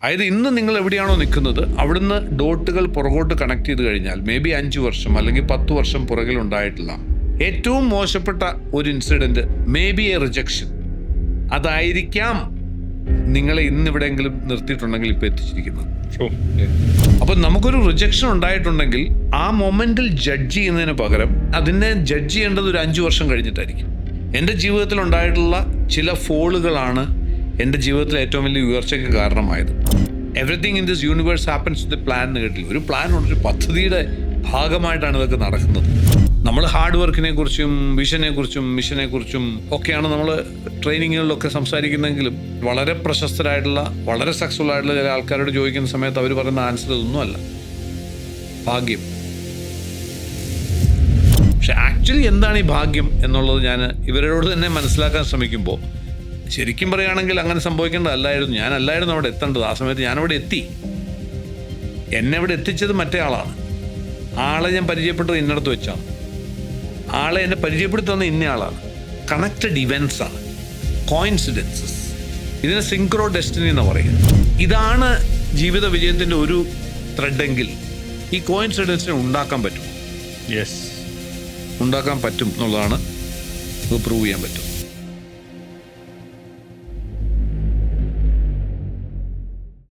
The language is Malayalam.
അതായത് ഇന്ന് നിങ്ങൾ എവിടെയാണോ നിൽക്കുന്നത് അവിടുന്ന് ഡോട്ടുകൾ പുറകോട്ട് കണക്ട് ചെയ്ത് കഴിഞ്ഞാൽ മേ ബി 5 വർഷം അല്ലെങ്കിൽ 10 വർഷം പുറകിലുണ്ടായിട്ടുള്ള ഏറ്റവും മോശപ്പെട്ട ഒരു incident, may be a rejection, അതായിരിക്കാം നിങ്ങളെ ഇന്നെവിടെയെങ്കിലും നിർത്തിയിട്ടുണ്ടെങ്കിൽ ഇപ്പോൾ എത്തിച്ചിരിക്കുന്നത്. അപ്പം നമുക്കൊരു റിജക്ഷൻ ഉണ്ടായിട്ടുണ്ടെങ്കിൽ ആ മൊമെൻറ്റിൽ ജഡ്ജ് ചെയ്യുന്നതിന് പകരം അതിനെ ജഡ്ജ് ചെയ്യേണ്ടത് ഒരു 5 വർഷം കഴിഞ്ഞിട്ടായിരിക്കും. എൻ്റെ ജീവിതത്തിൽ ഉണ്ടായിട്ടുള്ള ചില ഫോളുകളാണ് എൻ്റെ ജീവിതത്തിലെ ഏറ്റവും വലിയ ഉയർച്ചയ്ക്ക് കാരണമായത്. Everything in this universe happens with plan എന്ന് കേട്ടില്ല. ഒരു പ്ലാനുണ്ട്, ഒരു പദ്ധതിയുടെ ഭാഗമായിട്ടാണ് ഇതൊക്കെ നടക്കുന്നത്. നമ്മൾ ഹാർഡ് വർക്കിനെ കുറിച്ചും വിഷനെ കുറിച്ചും മിഷനെ കുറിച്ചും ഒക്കെയാണ് നമ്മൾ ട്രെയിനിങ്ങുകളിലൊക്കെ സംസാരിക്കുന്നതെങ്കിലും വളരെ പ്രശസ്തരായിട്ടുള്ള വളരെ സക്സസ്ഫുൾ ആയിട്ടുള്ള ചില ആൾക്കാരോട് ചോദിക്കുന്ന സമയത്ത് അവർ പറയുന്ന ആൻസർ ഇതൊന്നുമല്ല, ഭാഗ്യം. പക്ഷെ ആക്ച്വലി എന്താണ് ഈ ഭാഗ്യം എന്നുള്ളത് ഞാൻ ഇവരോട് തന്നെ മനസ്സിലാക്കാൻ ശ്രമിക്കുമ്പോൾ ശരിക്കും പറയുകയാണെങ്കിൽ അങ്ങനെ സംഭവിക്കേണ്ടതല്ലായിരുന്നു. ഞാനല്ലായിരുന്നു അവിടെ എത്തേണ്ടത്. ആ സമയത്ത് ഞാനവിടെ എത്തി. എന്നെ ഇവിടെ എത്തിച്ചത് മറ്റേ ആളാണ്. ആളെ ഞാൻ പരിചയപ്പെട്ടത് ഇന്നടത്ത് വെച്ചാണ്. ആളെ എന്നെ പരിചയപ്പെടുത്തി തന്ന ഇന്നയാളാണ്. കണക്റ്റഡ് ഇവൻസാണ്, കോയിൻസിഡൻസസ്. ഇതിനെ സിങ്ക്രോ ഡെസ്റ്റിനി എന്ന് പറയുന്നത്. ഇതാണ് ജീവിത വിജയത്തിൻ്റെ ഒരു ത്രെഡെങ്കിൽ ഈ കോയിൻസിഡൻസിനെ ഉണ്ടാക്കാൻ പറ്റും. യെസ്, ഉണ്ടാക്കാൻ പറ്റും എന്നുള്ളതാണ്, ഇത് പ്രൂവ് ചെയ്യാൻ പറ്റും.